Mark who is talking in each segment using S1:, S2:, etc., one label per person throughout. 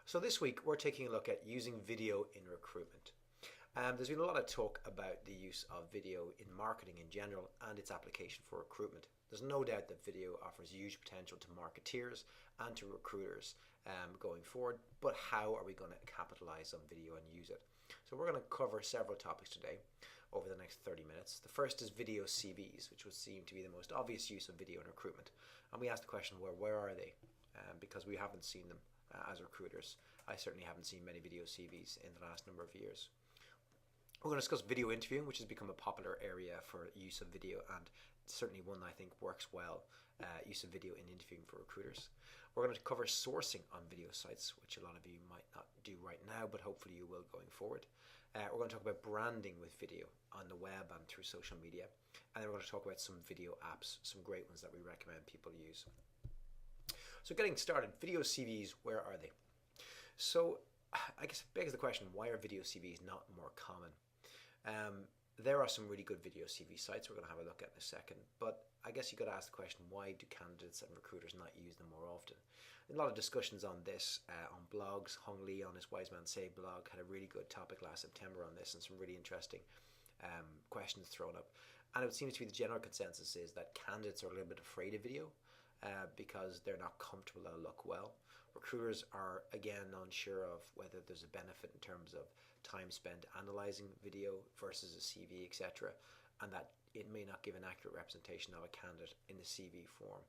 S1: So this week we're taking a look at using video in recruitment. There's been a lot of talk about the use of video in marketing in general and its application for recruitment. There's no doubt that video offers huge potential to marketeers and to recruiters going forward, but how are we going to capitalize on video and use it? So we're going to cover several topics today over the next 30 minutes. The first is video CVs, which would seem to be the most obvious use of video in recruitment. And we ask the question, where are they? Because we haven't seen them as recruiters. I certainly haven't seen many video CVs in the last number of years. We're going to discuss video interviewing, which has become a popular area for use of video and certainly one that I think works well, use of video in interviewing for recruiters. We're going to cover sourcing on video sites, which a lot of you might not do right now, but hopefully you will going forward. We're going to talk about branding with video on the web and through social media. And then we're going to talk about some video apps, some great ones that we recommend people use. So getting started, video CVs, where are they? So I guess it begs the question, why are video CVs not more common? There are some really good video CV sites we're going to have a look at in a second, but I guess you got to ask the question, why do candidates and recruiters not use them more often? A lot of discussions on this on blogs. Hung Lee on his Wise Man Say blog had a really good topic last September on this and some really interesting questions thrown up. And it seems to be the general consensus is that candidates are a little bit afraid of video because they're not comfortable, they'll look well. Recruiters are again unsure of whether there's a benefit in terms of time spent analyzing video versus a CV, etc., and that it may not give an accurate representation of a candidate in the CV form.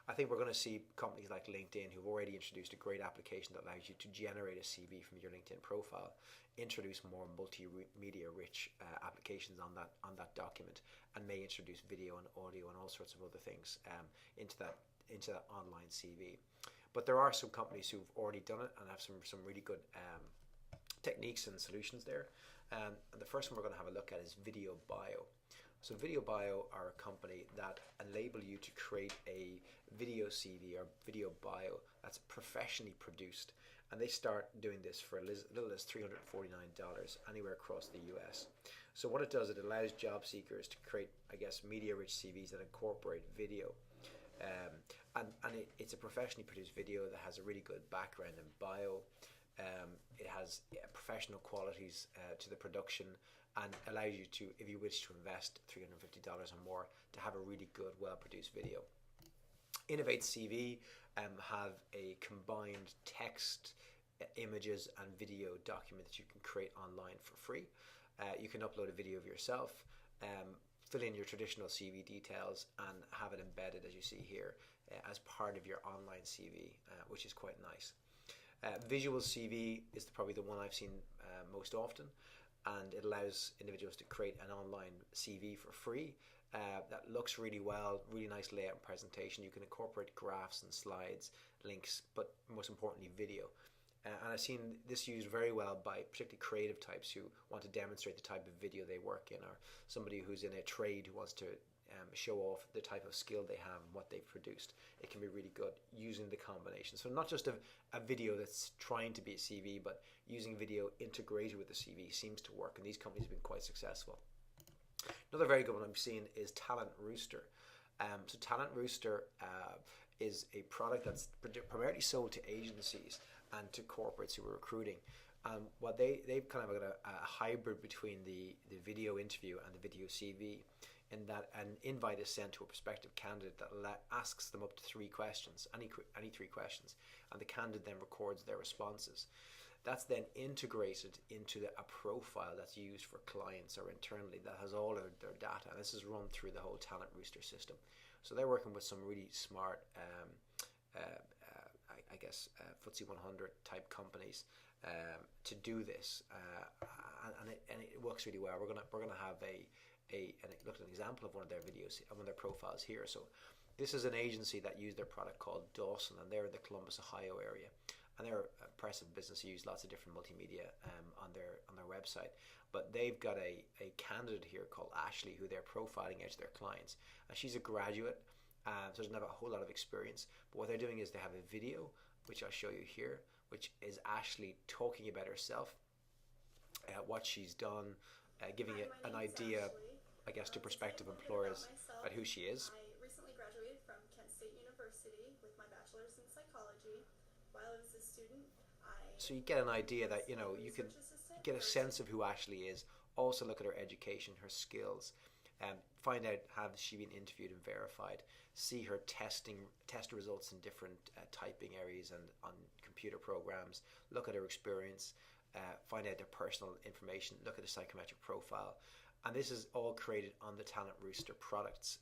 S1: I think we're going to see companies like LinkedIn, who've already introduced a great application that allows you to generate a CV from your LinkedIn profile, introduce more multimedia rich applications on that document, and may introduce video and audio and all sorts of other things into that online CV. But there are some companies who've already done it and have some really good techniques and solutions there. And the first one we're going to have a look at is Video Bio. So Video Bio are a company that enable you to create a video CV or video bio that's professionally produced. And they start doing this for as little as $349 anywhere across the US. So what it does, it allows job seekers to create, I guess, media-rich CVs that incorporate video. It's a professionally produced video that has a really good background and bio. It has professional qualities to the production and allows you to, if you wish to invest $350 or more, to have a really good, well-produced video. Innovate CV have a combined text, images, and video document that you can create online for free. You can upload a video of yourself, fill in your traditional CV details, and have it embedded, as you see here, as part of your online CV, which is quite nice. Visual CV is probably the one I've seen most often, and it allows individuals to create an online CV for free that looks really well, really nice layout and presentation. You can incorporate graphs and slides, links, but most importantly, video. And I've seen this used very well by particularly creative types who want to demonstrate the type of video they work in, or somebody who's in a trade who wants to show off the type of skill they have and what they've produced. It can be really good using the combination. So not just a video that's trying to be a CV, but using video integrated with the CV seems to work, and these companies have been quite successful. Another very good one I'm seeing is Talent Rooster. So Talent Rooster is a product that's primarily sold to agencies and to corporates who are recruiting. What they've kind of got a hybrid between the video interview and the video CV, in that an invite is sent to a prospective candidate that asks them up to 3 questions, any 3 questions, and the candidate then records their responses. That's then integrated into a profile that's used for clients or internally that has all of their data, and this is run through the whole Talent Rooster system. So they're working with some really smart FTSE 100 type companies to do this, and it works really well. We're gonna have look at an example of one of their videos, one of their profiles here. So this is an agency that used their product called Dawson, and they're in the Columbus, Ohio area, and they're a impressive business who use lots of different multimedia on their website. But they've got a candidate here called Ashley who they're profiling out to their clients, and she's a graduate. So doesn't have a whole lot of experience, but what they're doing is they have a video, which I'll show you here, which is Ashley talking about herself, what she's done, giving it an idea, I guess, to prospective employers about who she is.
S2: I recently graduated from Kent State University with my bachelor's in psychology. While I was a student,
S1: So you get an idea that, you know, you can get a sense of who Ashley is. Also look at her education, her skills, find out have she been interviewed and verified. See her test results in different typing areas and on computer programs. Look at her experience. Find out their personal information. Look at the psychometric profile. And this is all created on the Talent Rooster products,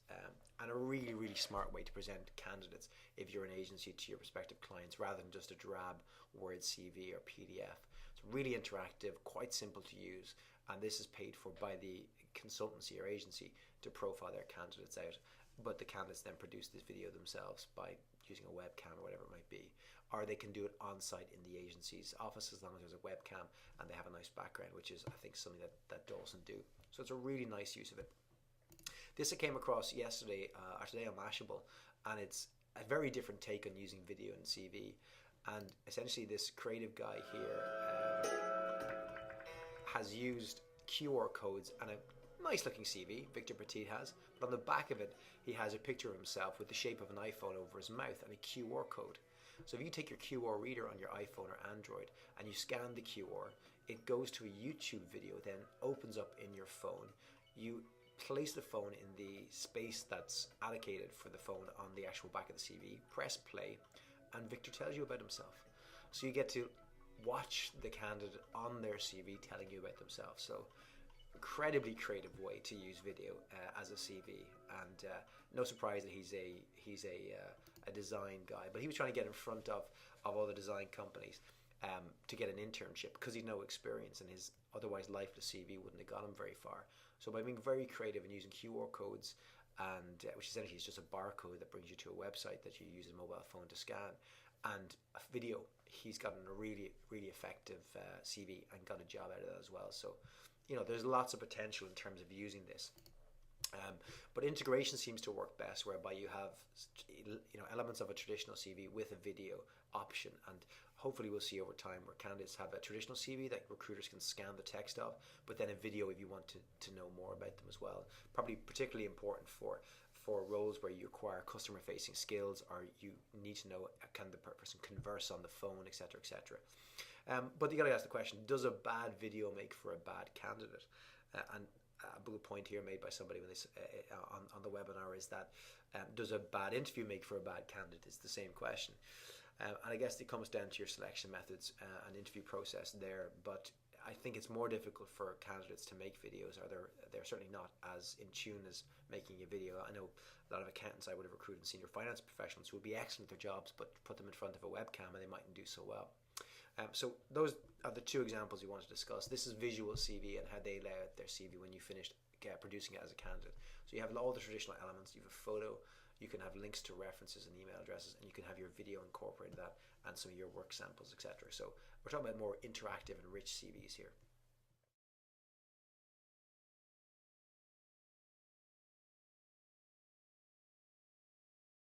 S1: and a really, really smart way to present candidates if you're an agency to your prospective clients, rather than just a drab Word CV or PDF. It's really interactive, quite simple to use, and this is paid for by the consultancy or agency to profile their candidates out. But the candidates then produce this video themselves by using a webcam or whatever it might be, or they can do it on site in the agency's office as long as there's a webcam and they have a nice background, which is, I think, something that Dawson do. So it's a really nice use of it. This I came across yesterday or today on Mashable, and it's a very different take on using video in CV. And essentially this creative guy here has used QR codes and a nice looking CV, Victor Petit has, but on the back of it he has a picture of himself with the shape of an iPhone over his mouth and a QR code. So if you take your QR reader on your iPhone or Android and you scan the QR, it goes to a YouTube video, then opens up in your phone. You place the phone in the space that's allocated for the phone on the actual back of the CV, press play, and Victor tells you about himself. So you get to watch the candidate on their CV telling you about themselves. So incredibly creative way to use video as a CV, and no surprise that he's a design guy, but he was trying to get in front of all the design companies to get an internship because he'd no experience, and his otherwise lifeless CV wouldn't have got him very far. So by being very creative and using QR codes, and which essentially is just a barcode that brings you to a website that you use a mobile phone to scan, and a video, he's gotten a really, really effective CV and got a job out of that as well. So, you know, there's lots of potential in terms of using this. But integration seems to work best, whereby you have, you know, elements of a traditional CV with a video option, and hopefully we'll see over time where candidates have a traditional CV that recruiters can scan the text of, but then a video if you want to know more about them as well. Probably particularly important for roles where you require customer facing skills, or you need to know can the person converse on the phone, etc., etc. But you got to ask the question, does a bad video make for a bad candidate? And a good point here made by somebody when on the webinar is that does a bad interview make for a bad candidate? It's the same question. And I guess it comes down to your selection methods and interview process there, but I think it's more difficult for candidates to make videos, or they're certainly not as in tune as making a video. I know a lot of accountants I would have recruited, senior finance professionals who would be excellent at their jobs, but put them in front of a webcam and they mightn't do so well. So those are the two examples we want to discuss. This is visual CV and how they lay out their CV when you finished producing it as a candidate. So you have all the traditional elements. You have a photo, you can have links to references and email addresses, and you can have your video incorporated that, and some of your work samples, etc. So we're talking about more interactive and rich CVs here.